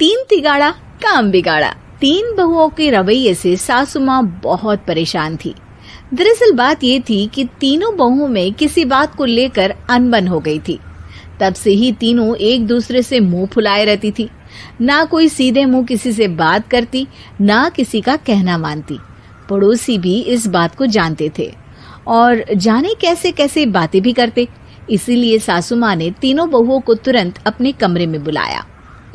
तीन तिगाड़ा काम बिगाड़ा। तीन बहुओं के रवैये से सासू माँ बहुत परेशान थी। दरअसल बात ये थी कि तीनों बहुओं में किसी बात को लेकर अनबन हो गई थी। तब से ही तीनों एक दूसरे से मुंह फुलाए रहती थी। ना कोई सीधे मुंह किसी से बात करती, ना किसी का कहना मानती। पड़ोसी भी इस बात को जानते थे और जाने कैसे कैसे बातें भी करते। इसीलिए सासू माँ ने तीनों बहुओं को तुरंत अपने कमरे में बुलाया।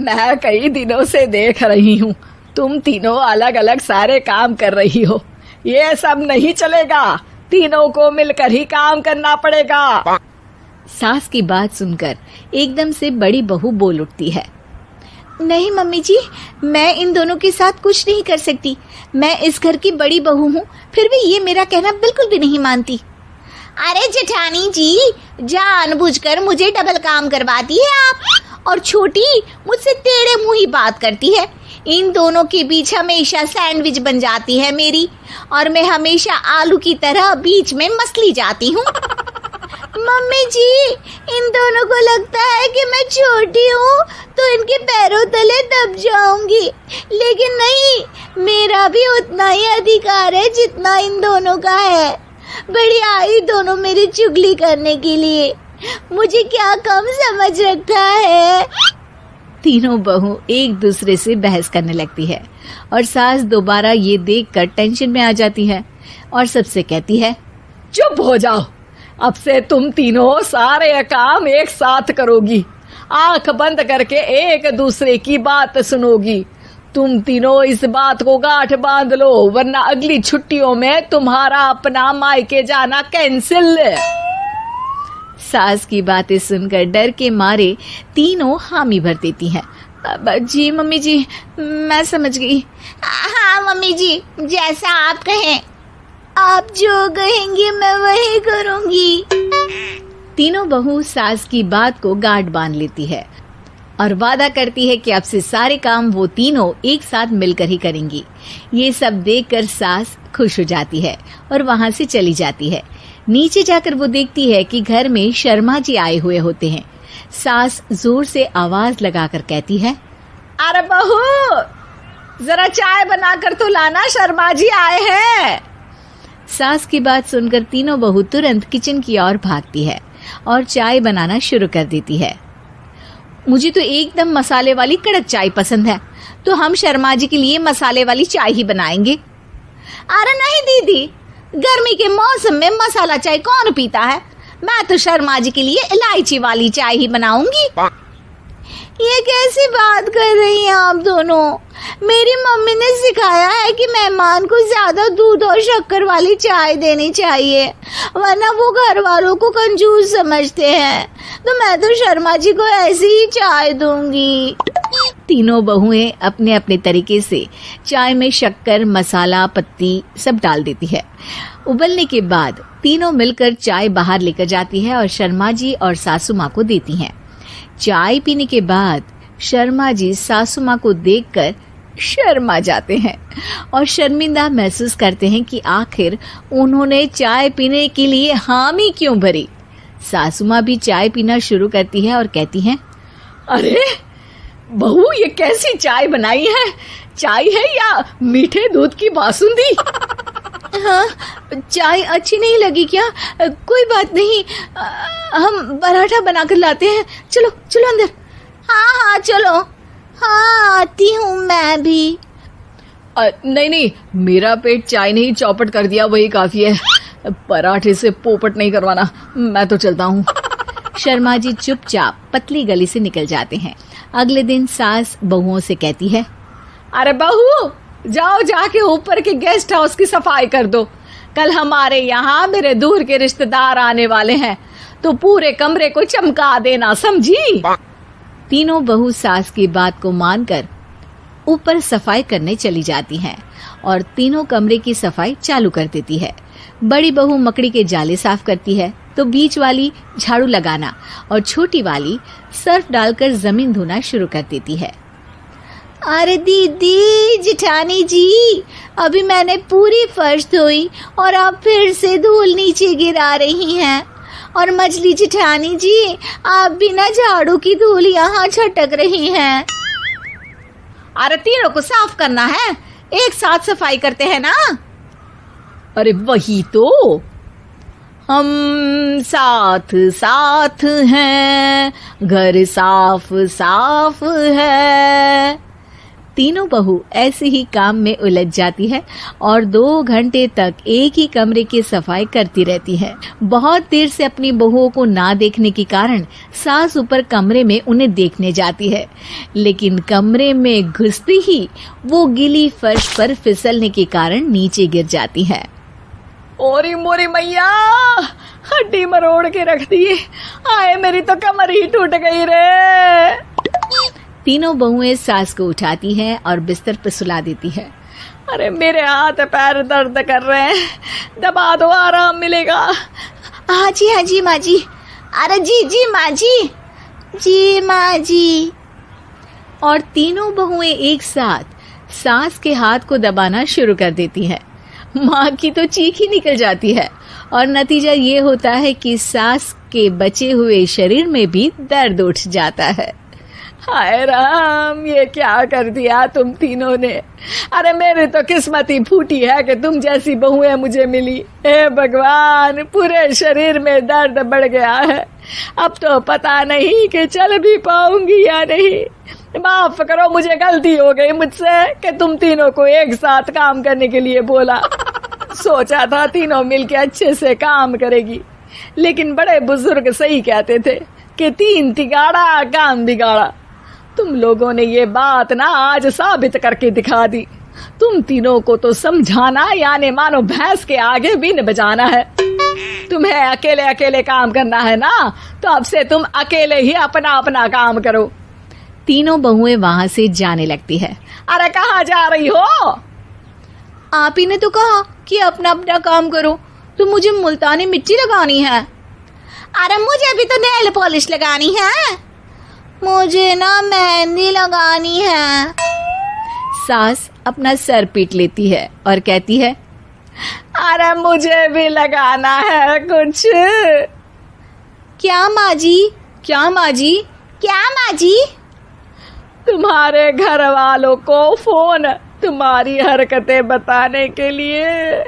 मैं कई दिनों से देख रही हूँ, तुम तीनों अलग अलग सारे काम कर रही हो। ये सब नहीं चलेगा, तीनों को मिलकर ही काम करना पड़ेगा। सास की बात सुनकर एकदम से बड़ी बहू बोल उठती है। नहीं मम्मी जी, मैं इन दोनों के साथ कुछ नहीं कर सकती। मैं इस घर की बड़ी बहू हूँ, फिर भी ये मेरा कहना बिल्कुल भी नहीं मानती। अरे जेठानी जी, जानबूझकर मुझे डबल काम करवाती है आप। और छोटी मुझसे टेढ़े मुंह ही बात करती है। इन दोनों के बीच हमेशा सैंडविच बन जाती है मेरी, और मैं हमेशा आलू की तरह बीच में मसली जाती हूँ। मम्मी जी, इन दोनों को लगता है कि मैं छोटी हूँ तो इनके पैरों तले दब जाऊंगी, लेकिन नहीं, मेरा भी उतना ही अधिकार है जितना इन दोनों का है। बड़ी आई दोनों मेरी चुगली करने के लिए, मुझे क्या कम समझ रखा है। तीनों बहू एक दूसरे से बहस करने लगती है और सास दोबारा ये देखकर टेंशन में आ जाती है और सबसे कहती है, चुप हो जाओ, अब से तुम तीनों सारे काम एक साथ करोगी। आंख बंद करके एक दूसरे की बात सुनोगी। तुम तीनों इस बात को गांठ बांध लो, वरना अगली छुट्टियों में तुम्हारा अपना मायके जाना कैंसिल। सास की बातें सुनकर डर के मारे तीनों हामी भर देती हैं। जी मम्मी जी, मैं समझ गई। हाँ मम्मी जी, जैसा आप कहें। आप जो कहेंगी मैं वही करूंगी। तीनों बहू सास की बात को गांठ बांध लेती है और वादा करती है कि अब से सारे काम वो तीनों एक साथ मिलकर ही करेंगी। ये सब देखकर सास खुश हो जाती है और वहाँ से चली जाती है। नीचे जाकर वो देखती है कि घर में शर्मा जी आए हुए होते हैं। सास जोर से आवाज लगाकर कहती है, अरे बहू, जरा चाय बनाकर तो लाना, शर्मा जी आए हैं। सास की बात सुनकर तीनों बहू तुरंत किचन की ओर भागती है और चाय बनाना शुरू कर देती है। मुझे तो एकदम मसाले वाली कड़क चाय पसंद है, तो हम शर्मा जी के लिए मसाले वाली चाय ही बनाएंगे। अरे नहीं दीदी, गर्मी के मौसम में मसाला चाय कौन पीता है? मैं तो शर्मा जी के लिए इलायची वाली चाय ही बनाऊंगी। ये कैसी बात कर रही हैं आप दोनों? मेरी मम्मी ने सिखाया है कि मेहमान को ज्यादा दूध और शक्कर वाली चाय देनी चाहिए, वरना वो घर वालों को कंजूस समझते हैं। तो मैं तो शर्मा जी को ऐसी ही चाय दूंगी। तीनों बहुएं अपने अपने तरीके से चाय में शक्कर, मसाला, पत्ती सब डाल देती है। उबलने के बाद तीनों मिलकर चाय बाहर लेकर जाती है और शर्मा जी और सासू माँ को देती हैं। चाय पीने के बाद शर्मा जी सासू माँ को देखकर शर्मा जाते हैं और शर्मिंदा महसूस करते हैं कि आखिर उन्होंने चाय पीने के लिए हामी क्यों भरी। सासू माँ भी चाय पीना शुरू करती है और कहती हैं, अरे बहू, ये कैसी चाय बनाई है? चाय है या मीठे दूध की बासुंदी? हाँ, चाय अच्छी नहीं लगी क्या? कोई बात नहीं, हम पराठा बनाकर लाते हैं। चलो चलो अंदर। हाँ चलो। हाँ, आती हूँ मैं भी। नहीं नहीं, मेरा पेट चाय ने ही चौपट कर दिया, वही काफी है। पराठे से पोपट नहीं करवाना, मैं तो चलता हूँ। शर्मा जी चुपचाप पतली गली से निकल जाते हैं। अगले दिन सास बहुओं से कहती है, अरे बहू, जाओ जाके ऊपर के गेस्ट हाउस की सफाई कर दो। कल हमारे यहाँ मेरे दूर के रिश्तेदार आने वाले हैं, तो पूरे कमरे को चमका देना, समझी? तीनों बहू सास की बात को मानकर ऊपर सफाई करने चली जाती हैं और तीनों कमरे की सफाई चालू कर देती है। बड़ी बहू मकड़ी के जाले साफ करती है, तो बीच वाली झाड़ू लगाना और छोटी वाली सर्फ डालकर जमीन धोना शुरू कर देती है। अरे दीदी, जेठानी जी, अभी मैंने पूरी फर्श धोई और आप फिर से धूल नीचे गिरा रही हैं। और मछली जेठानी जी, आप बिना झाड़ू की धूल यहाँ छटक रही हैं। अरे तीनों को साफ करना है, एक साथ सफाई करते हैं ना। अरे वही तो, हम साथ साथ हैं, घर साफ साफ है। तीनों बहू ऐसे ही काम में उलझ जाती है और 2 घंटे तक एक ही कमरे की सफाई करती रहती है। बहुत देर से अपनी बहुओं को ना देखने के कारण सास ऊपर कमरे में उन्हें देखने जाती है, लेकिन कमरे में घुसती ही वो गीली फर्श पर फिसलने के कारण नीचे गिर जाती है। ओरी मोरी मैया, हड्डी मरोड़ के रख दी। आए मेरी तो कमर ही टूट गई रे। तीनों बहुएं सास को उठाती हैं और बिस्तर पर सुला देती है। अरे मेरे हाथ पैर दर्द कर रहे हैं, दबा दो, आराम मिलेगा। हाँ जी माँ जी। अरे जी माँ जी, जी माँ जी। और तीनों बहुएं एक साथ सास के हाथ को दबाना शुरू कर देती है। माँ की तो चीख ही निकल जाती है और नतीजा ये होता है कि सास के बचे हुए शरीर में भी दर्द उठ जाता है। हाय राम, ये क्या कर दिया तुम तीनों ने। अरे मेरी तो किस्मत ही फूटी है कि तुम जैसी बहुएं मुझे मिली। हे भगवान, पूरे शरीर में दर्द बढ़ गया है। अब तो पता नहीं कि चल भी पाऊंगी या नहीं। माफ करो, मुझे गलती हो गई मुझसे कि तुम तीनों को एक साथ काम करने के लिए बोला। सोचा था तीनों मिलके अच्छे से काम करेगी, लेकिन बड़े बुजुर्ग सही कहते थे कि 3 तिगाड़ा काम बिगाड़ा। तुम लोगों ने ये बात ना आज साबित करके दिखा दी। तुम तीनों को तो समझाना यानी मानो भैंस के आगे बीन बजाना है। तुम्हें अकेले अकेले काम करना है ना, तो अब से तुम अकेले ही अपना अपना काम करो। तीनों बहुएं वहां से जाने लगती है। अरे कहाँ जा रही हो? आप ही ने तो कहा कि अपना अपना काम करो, तो मुझे मुल्तानी मिट्टी लगानी है। अरे मुझे भी तो नेल पॉलिश लगानी है, मुझे ना मेहंदी लगानी है। सास अपना सर पीट लेती है और कहती है, अरे मुझे भी लगाना है कुछ। क्या माँ जी? क्या माँ जी? क्या माँ जी? तुम्हारे घर वालों को फोन तुम्हारी हरकतें बताने के लिए।